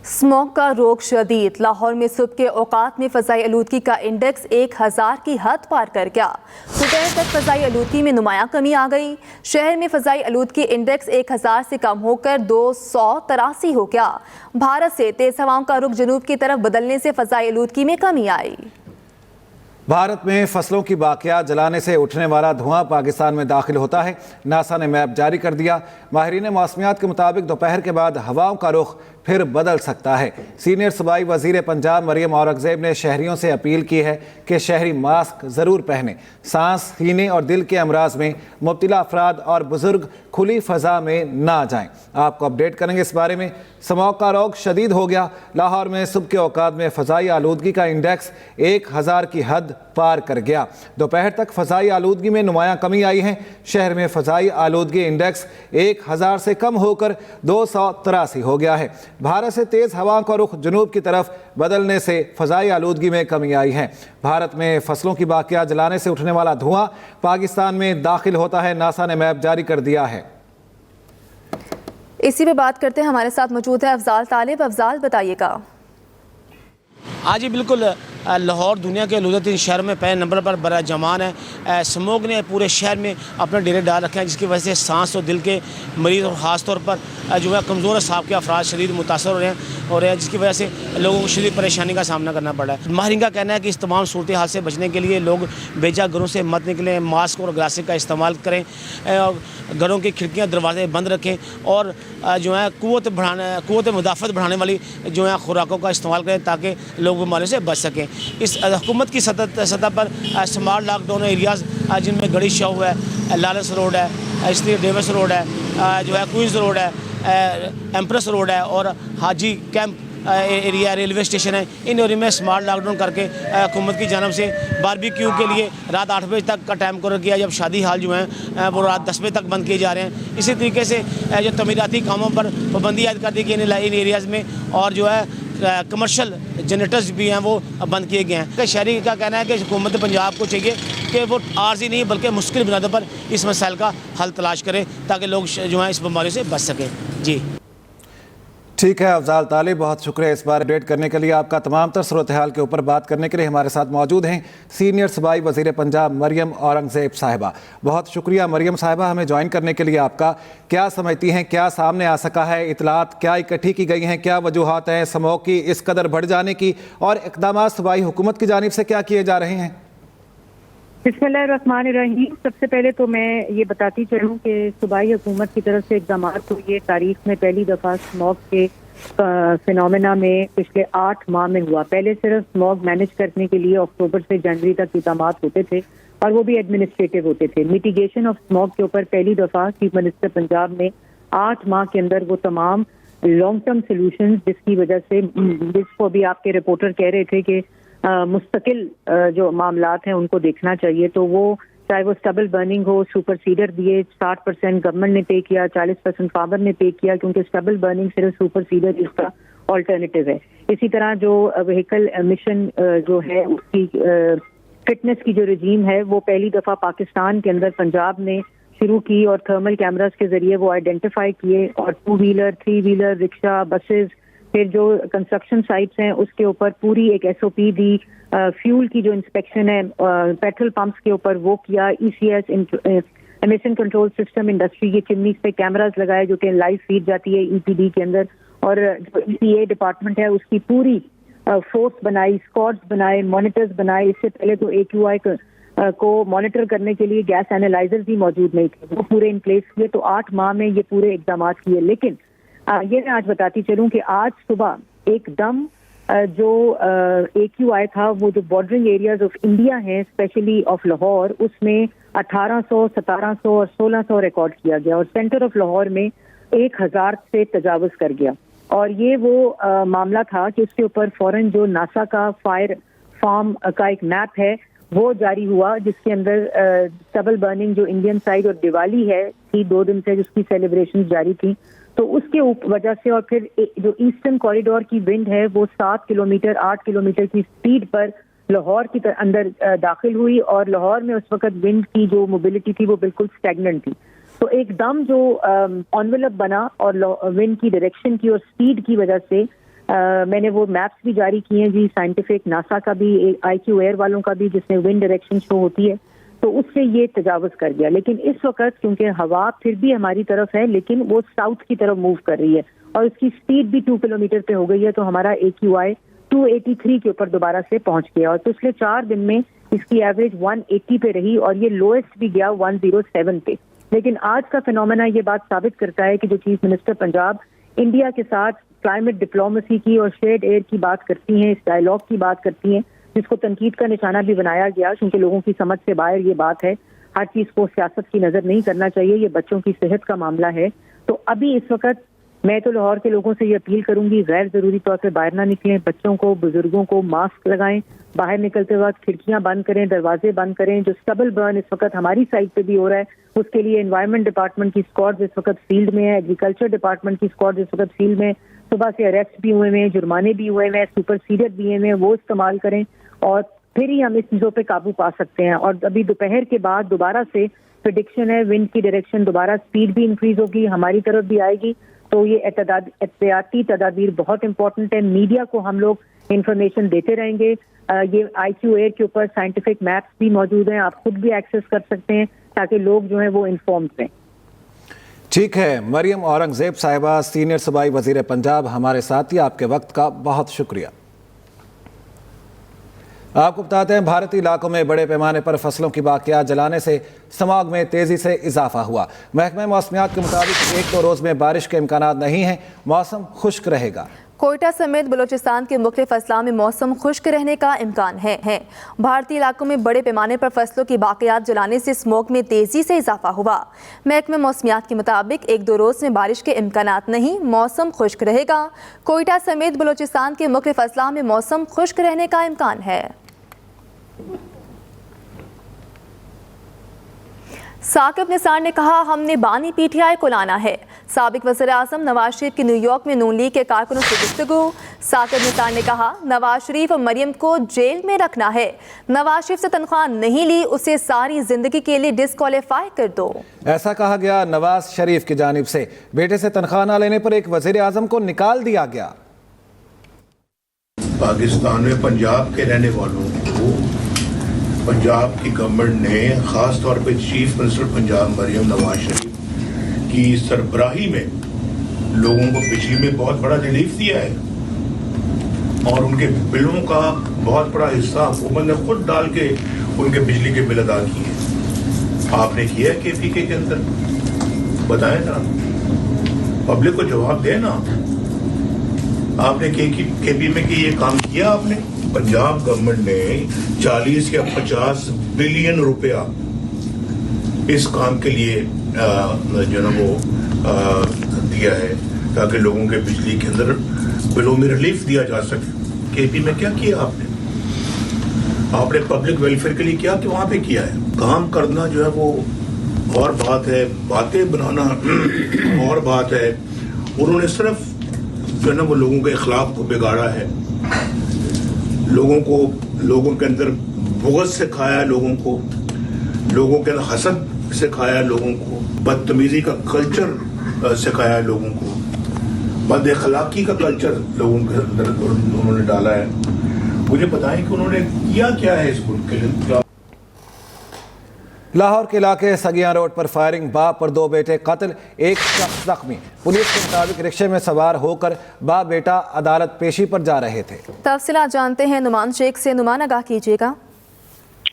Smog का रोग शदीद। लाहौर में सुबह के औकात में फ़ज़ाई आलूदगी का इंडेक्स 1000 की हद पार कर गया। दोपहर तक फ़ज़ाई आलूदगी में नुमायां कमी आ गई। शहर में फ़ज़ाई आलूदगी इंडेक्स 1000 से कम होकर 283 हो गया। भारत से तेज़ हवाओं का रुख जनूब की तरफ बदलने से फ़ज़ाई आलूदगी में कमी आई। भारत में फसलों की बाकियात जलाने से उठने वाला धुआं पाकिस्तान में दाखिल होता है। नासा ने मैप जारी कर दिया। माहिरीन मौसमियात के मुताबिक दोपहर के बाद हवाओं का रुख फिर बदल सकता है। सीनियर सूबाई वज़ीर पंजाब मरियम औरंगज़ेब ने शहरियों से अपील की है कि शहरी मास्क ज़रूर पहनें। सांस, सीने और दिल के अमराज में मुब्तला अफराद और बुजुर्ग खुली फ़ज़ा में ना जाएं। आपको अपडेट करेंगे इस बारे में। स्मॉग का रोग शदीद हो गया। लाहौर में सुबह के औकात में फ़ज़ाई आलूदगी का इंडेक्स 1000 की हद पार कर गया। दोपहर तक फ़ज़ाई आलूदगी में नुमायां कमी आई है। शहर में फ़ज़ाई आलूदगी इंडेक्स 1000 से कम होकर 283 हो गया है। भारत से तेज़ हवाओं का रुख जनूब की तरफ बदलने से फ़ज़ाई आलूदगी में कमी आई है। भारत में फसलों की बाकियात जलाने से उठने वाला धुआं पाकिस्तान में दाखिल होता है। नासा ने मैप जारी कर दिया है। इसी पे बात करते हैं, हमारे साथ मौजूद है अफजाल तालिब। अफजाल, बताइएगा। हाँ जी, बिल्कुल। लाहौर दुनिया के आलूदा शहर में पहले नंबर पर बड़ा जमान है। स्मोग ने पूरे शहर में अपने डेरे डाल रखे हैं, जिसकी वजह से सांस और दिल के मरीज़ और ख़ास तौर पर जो है कमज़ोर असाब के अफराद शदीद मुतासर हो रहे हैं, जिसकी वजह से लोगों को शदीद परेशानी का सामना करना पड़ा है। माहिरीन का कहना है कि इस तमाम सूरत हाल से बचने के लिए लोग बेजा घरों से मत निकलें, मास्क और ग्लासेस का इस्तेमाल करें, घरों की खिड़कियाँ दरवाजे बंद रखें और जो है क़ुव्वत मुदाफ़त बढ़ाने वाली जो है खुराकों का इस्तेमाल करें ताकि लोग बीमारियों से बच सकें। इस हुकूमत की सतह पर स्मार्ट लॉकडाउन एरियाज़ जिनमें गड़ी शाह है, लालस रोड है, इसलिए डेविस रोड है, जो है क्वींस रोड है, एम्प्रेस रोड है और हाजी कैंप एरिया रेलवे स्टेशन है, इन एरिया में स्मार्ट लॉकडाउन करके हुकूमत की जानब से बारबेक्यू के लिए रात 8 बजे तक का टाइम मुकर्रर किया, जब शादी हाल जो हैं वो रात 10 बजे तक बंद किए जा रहे हैं। इसी तरीके से जो तमीराती कामों पर पाबंदी आयद कर दी गई इन एरियाज़ में और जो है कमर्शल जनरेटर्स भी हैं वो बंद किए गए हैं। शहरी का कहना है कि हुकूमत पंजाब को चाहिए कि वो आर्जी नहीं बल्कि मुश्किल बुनियादों पर इस मसाइल का हल तलाश करें ताकि लोग जो हैं इस बीमारी से बच सकें। जी ठीक है अफजाल तालिब, बहुत शुक्रिया इस बार अपडेट करने के लिए। आपका तमाम तर सूरत हाल के ऊपर बात करने के लिए हमारे साथ मौजूद हैं सीनियर सूबाई वज़ीर पंजाब मरियम औरंगज़ेब साहिबा। बहुत शुक्रिया मरियम साहिबा हमें ज्वाइन करने के लिए आपका। क्या समझती हैं, क्या सामने आ सका है, इतलात क्या इकट्ठी की गई हैं, क्या वजूहात हैं स्मॉग की इस कदर बढ़ जाने की और इक़दामात सूबाई हुकूमत की जानिब से क्या किए जा रहे हैं? बिस्मिल्लाहिर्रहमानिर्रहीम। सबसे पहले तो मैं ये बताती चलूँ कि सूबाई हुकूमत की तरफ से इक़दाम तो ये तारीख में पहली दफ़ा स्मॉग के फिनोमेना में पिछले 8 माह में हुआ। पहले सिर्फ स्मॉग मैनेज करने के लिए अक्टूबर से जनवरी तक इक़दाम होते थे और वो भी एडमिनिस्ट्रेटिव होते थे। मिटिगेशन ऑफ स्मॉग के ऊपर पहली दफ़ा चीफ मिनिस्टर पंजाब ने 8 माह के अंदर वो तमाम लॉन्ग टर्म सोल्यूशन जिसकी वजह से, जिसको भी आपके रिपोर्टर कह रहे थे कि मुस्तकिल जो मामलात हैं उनको देखना चाहिए, तो वो चाहे वो स्टबल बर्निंग हो, सुपर सीडर दिए 60% गवर्नमेंट ने पे किया, 40% फार्मर ने पे किया, क्योंकि स्टबल बर्निंग सिर्फ सुपर सीडर इसका ऑल्टरनेटिव है। इसी तरह जो व्हीकल मिशन जो है उसकी फिटनेस की जो रजीम है वो पहली दफ़ा पाकिस्तान के अंदर पंजाब ने शुरू की और थर्मल कैमरास के जरिए वो आइडेंटिफाई किए और 2 व्हीलर, 3 व्हीलर, रिक्शा, बसेस, फिर जो कंस्ट्रक्शन साइट्स हैं उसके ऊपर पूरी एक SOP दी। फ्यूल की जो इंस्पेक्शन है पेट्रोल पंप्स के ऊपर वो किया। ECS emission control system industry की चिमनीज पे कैमरास लगाए जो कि लाइव फीड जाती है EPD के अंदर, और जो EPA डिपार्टमेंट है उसकी पूरी फोर्स बनाई, स्क्वाड्स बनाए, मॉनिटर्स बनाए। इससे पहले तो AQI को मॉनिटर करने के लिए गैस एनालाइजर भी मौजूद नहीं थे, वो पूरे इन प्लेस किए। तो 8 माह में ये पूरे इकदाम किए। लेकिन ये मैं आज बताती चलूं कि आज सुबह एकदम जो AQI था वो जो बॉर्डरिंग एरियाज ऑफ इंडिया हैं, स्पेशली ऑफ लाहौर, उसमें 1800, 1700 और 1600 रिकॉर्ड किया गया और सेंटर ऑफ लाहौर में 1000 से तजावुज कर गया। और ये वो मामला था कि उसके ऊपर फौरन जो नासा का फायर फार्म का एक मैप है वो जारी हुआ, जिसके अंदर स्टबल बर्निंग जो इंडियन साइड और दिवाली है थी 2 दिन से जिसकी सेलिब्रेशन जारी थी, तो उसके वजह से, और फिर जो ईस्टर्न कॉरिडोर की विंड है वो 7 किलोमीटर 8 किलोमीटर की स्पीड पर लाहौर की अंदर दाखिल हुई और लाहौर में उस वक्त विंड की जो मोबिलिटी थी वो बिल्कुल स्टैग्नेंट थी। तो एकदम जो एनवेलप बना और विंड की डायरेक्शन की और स्पीड की वजह से میں نے وہ میپس بھی جاری کیے ہیں جی، سائنٹیفک، ناسا کا بھی، IQ ایئر والوں کا بھی، جس میں ونڈ ڈائریکشن شو ہوتی ہے، تو اس سے یہ تجاوز کر گیا. لیکن اس وقت کیونکہ ہوا پھر بھی ہماری طرف ہے لیکن وہ ساؤتھ کی طرف موو کر رہی ہے اور اس کی سپیڈ بھی 2 کلومیٹر پہ ہو گئی ہے، تو ہمارا AQI 283 کے اوپر دوبارہ سے پہنچ گیا اور پچھلے 4 دن میں اس کی ایوریج 180 پہ رہی اور یہ لوئسٹ بھی گیا 107 پہ. لیکن آج کا فینومینا یہ بات ثابت کرتا ہے کہ جو چیف منسٹر پنجاب انڈیا کے ساتھ کلائمیٹ ڈپلومیسی کی اور شیئرڈ ایئر کی بات کرتی ہیں، اس ڈائلاگ کی بات کرتی ہیں، جس کو تنقید کا نشانہ بھی بنایا گیا کیونکہ لوگوں کی سمجھ سے باہر یہ بات ہے. ہر چیز کو سیاست کی نظر نہیں کرنا چاہیے، یہ بچوں کی صحت کا معاملہ ہے. تو ابھی اس وقت میں تو لاہور کے لوگوں سے یہ اپیل کروں گی، غیر ضروری طور پہ باہر نہ نکلیں، بچوں کو، بزرگوں کو ماسک لگائیں، باہر نکلتے وقت کھڑکیاں بند کریں، دروازے بند کریں. جو سٹبل برن اس وقت ہماری سائڈ پہ بھی ہو رہا ہے، اس کے لیے انوائرمنٹ ڈپارٹمنٹ کی اسکواڈ اس وقت فیلڈ میں ہے، ایگریکلچر ڈپارٹمنٹ کی اسکواڈ اس وقت فیلڈ میں، صبح سے اریسٹ بھی ہوئے ہیں، جرمانے بھی ہوئے ہیں، سپر سیڈر بھی ہوئے ہیں، وہ استعمال کریں اور پھر ہی ہم اس چیزوں پہ قابو پا سکتے ہیں. اور ابھی دوپہر کے بعد دوبارہ سے پریڈکشن ہے، ونڈ کی ڈائریکشن دوبارہ سپیڈ بھی انکریز ہوگی، ہماری طرف بھی آئے گی. تو یہ احتیاطی تدابیر بہت امپورٹنٹ ہے. میڈیا کو ہم لوگ انفارمیشن دیتے رہیں گے. یہ IQ ایئر کے اوپر سائنٹیفک میپس بھی موجود ہیں، آپ خود بھی ایکسیس کر سکتے ہیں تاکہ لوگ جو ہیں وہ انفارمڈ رہیں. ٹھیک ہے، مریم اورنگزیب صاحبہ، سینئر صوبائی وزیر پنجاب ہمارے ساتھی، آپ کے وقت کا بہت شکریہ. آپ کو بتاتے ہیں بھارتی علاقوں میں بڑے پیمانے پر فصلوں کی باقیات جلانے سے سماگ میں تیزی سے اضافہ ہوا. محکمہ موسمیات کے مطابق 1-2 روز میں بارش کے امکانات نہیں ہیں، موسم خشک رہے گا. کوئٹہ سمیت بلوچستان کے مختلف اضلاع میں موسم خشک رہنے کا امکان ہے. بھارتی علاقوں میں بڑے پیمانے پر فصلوں کی باقیات جلانے سے اسموگ میں تیزی سے اضافہ ہوا. محکمہ موسمیات کے مطابق 1-2 روز میں بارش کے امکانات نہیں، موسم خشک رہے گا. کوئٹہ سمیت بلوچستان کے مختلف اضلاع میں موسم خشک رہنے کا امکان ہے. ثاقب نثار نے کہا، ہم نے بانی PTI کو لانا ہے. سابق وزیر اعظم نواز شریف کی نیو یارک میں نون لیگ کے کارکنوں سے گفتگو. ثاقب نثار نے کہا، نواز شریف اور مریم کو جیل میں رکھنا ہے. نواز شریف سے تنخواہ نہیں لی، اسے ساری زندگی کے لیے ڈسکوالیفائی کر دو. ایسا کہا گیا نواز شریف کی جانب سے. بیٹے سے تنخواہ نہ لینے پر ایک وزیر اعظم کو نکال دیا گیا. پاکستان میں پنجاب کے رہنے والوں کو پنجاب کی گورنمنٹ نے خاص طور پہ چیف منسٹر پنجاب مریم نواز شریف کی سربراہی میں لوگوں کو بجلی میں بہت بڑا ریلیف دیا ہے اور ان کے بلوں کا بہت بڑا حصہ حکومت نے خود ڈال کے ان کے بجلی کے بل ادا کیے. آپ نے کیا ہے KPK کے اندر؟ بتائیں نا، پبلک کو جواب دیں نا. آپ نے KP میں کہ یہ کام کیا آپ نے؟ پنجاب گورنمنٹ نے 40 یا 50 بلین روپیہ اس کام کے لیے جو نا وہ دیا ہے تاکہ لوگوں کے بجلی کے اندر بلوں میں ریلیف دیا جا سکے. KP میں کیا کیا آپ نے؟ آپ نے پبلک ویلفیئر کے لیے کیا کہ وہاں پہ کیا ہے؟ کام کرنا جو ہے وہ اور بات ہے، باتیں بنانا اور بات ہے. انہوں نے صرف جو ہے نا وہ لوگوں کے اخلاق کو بگاڑا ہے، لوگوں کے اندر بغض سکھایا، لوگوں کے اندر حسد سکھایا، لوگوں کو بدتمیزی کا کلچر سکھایا، لوگوں کو بد اخلاقی کا کلچر لوگوں کے اندر انہوں نے ڈالا ہے. مجھے بتائیں کہ انہوں نے کیا کیا ہے اس ملک کے لیے. لاہور کے علاقے سگیاں روڈ پر فائرنگ، باپ اور 2 بیٹے قتل، 1 شخص زخمی. پولیس کے مطابق رکشے میں سوار ہو کر باپ بیٹا عدالت پیشی پر جا رہے تھے. تفصیلات جانتے ہیں نعمان شیخ سے. نعمان، آگاہ کیجیے گا.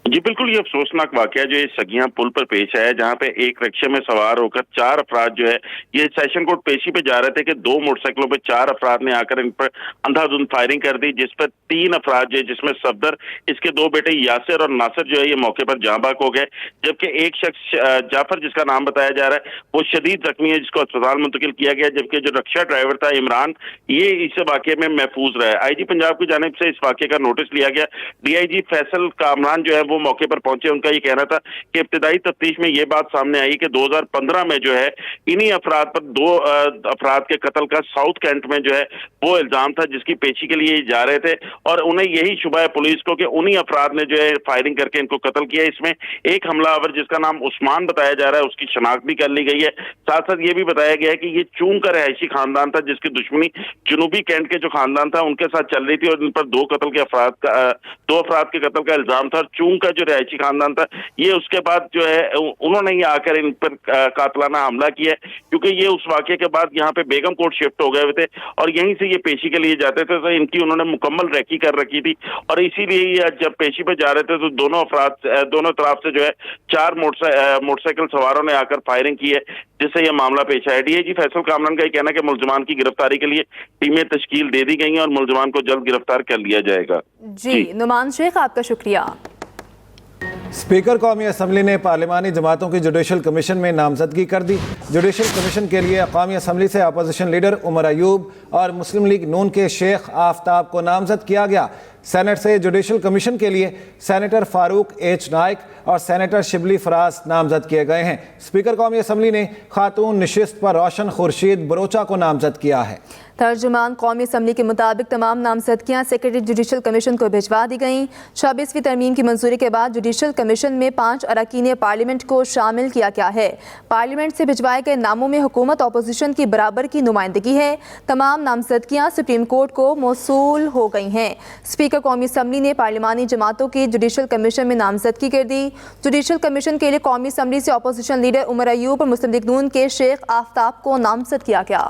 جی بالکل، یہ افسوسناک واقعہ جو سگیاں پل پر پیش ہے، جہاں پہ ایک رکشے میں سوار ہو کر 4 افراد جو ہے یہ سیشن کورٹ پیشی پہ جا رہے تھے کہ 2 موٹر سائیکلوں پہ 4 افراد نے آ کر ان پر اندھا دھند فائرنگ کر دی، جس پر 3 افراد جو ہے جس میں صفدر، اس کے 2 بیٹے یاسر اور ناصر جو ہے یہ موقع پر جاں بحق ہو گئے، جبکہ ایک شخص جعفر جس کا نام بتایا جا رہا ہے وہ شدید زخمی ہے، جس کو اسپتال منتقل کیا گیا، جبکہ جو رکشہ ڈرائیور تھا عمران یہ اس واقعے میں محفوظ رہا ہے. IG پنجاب کی جانب سے اس واقعے کا نوٹس لیا گیا. DIG فیصل کامران جو ہے وہ वो मौके पर पहुंचे। उनका ये कहना था कि इब्तिदाई तफ्तीश में ये बात सामने आई कि 2015 में जो है इन्हीं अफराद पर 2 अफराद के कत्ल का साउथ कैंट में जो है वो इल्जाम था, जिसकी पेशी के लिए जा रहे थे और उन्हें यही शुबा है पुलिस को कि उन्हीं अफराद ने जो है फायरिंग करके इनको कत्ल किया। इसमें एक हमलावर जिसका नाम उस्मान बताया जा रहा है उसकी शनाख्त भी कर ली गई है। साथ साथ ये भी बताया गया है कि ये चूंग का रहायशी खानदान था जिसकी दुश्मनी जनूबी कैंट के जो खानदान था उनके साथ चल रही थी और इन पर 2 अफराद के कत्ल का इल्जाम था। और चूंग का जो रहायशी खानदान था ये उसके बाद जो है उन्होंने ही आकर इन पर कातलाना हमला किया है, क्योंकि ये उस वाकये के बाद यहाँ पे बेगम कोट शिफ्ट हो गए हुए थे और यहीं से ये पेशी के लिए जाते थे, तो इनकी उन्होंने मुकम्मल रैकी कर रखी थी और इसीलिए जब पेशी पे जा रहे थे तो दोनों तरफ से जो है 4 मोटरसाइकिल सवारों ने आकर फायरिंग की है, जिससे यह मामला पेश आया। डीआईजी फैसल कामरान का कहना है कि मुलजमान की गिरफ्तारी के लिए टीमें तश्कील दे दी गई हैं और मुलजमान को जल्द गिरफ्तार कर लिया जाएगा। जी नुमान शेख, आपका शुक्रिया। स्पीकर कौमी असम्बली ने पार्लिमानी जमातों की जुडिशल कमीशन में नामजदगी कर दी। जुडिशल कमीशन के लिए कौमी असम्बली से अपोजिशन लीडर उमर अयूब और मुस्लिम लीग नून के शेख आफ्ताब को नामजद किया गया। सेनेट से जुडिशल कमीशन के लिए सेनेटर फारूक एच नाइक और सेनेटर शिबली फराज नामजद किए गए हैं। स्पीकर कौमी असम्बली ने खातून नशिस्त पर रोशन खुर्शीद बरोचा को नामजद किया है। तर्जुमान कौमी असम्बली के मुताबिक तमाम नामजदगियाँ सेक्रेटरी जुडिशल कमीशन को भिजवा दी गईं। 26वीं तरमीम की मंजूरी के बाद जुडिशल कमीशन में 5 अरकान पार्लियामेंट को शामिल किया गया है। पार्लियामेंट से भिजवाए गए नामों में हुकूमत अपोजिशन की बराबर की नुमाइंदगी है। तमाम नामजदगियाँ सुप्रीम कोर्ट को मौसूल हो गई हैं। स्पीकर कौमी असम्बली ने पार्लिमानी जमातों की जुडिशल कमीशन में नामजदगी कर दी। जुडिशल कमीशन के लिए कौमी असम्बली से अपोजिशन लीडर उमर अयूब और मुस्लिम लीग नून के शेख आफ्ताब को नामजद किया गया।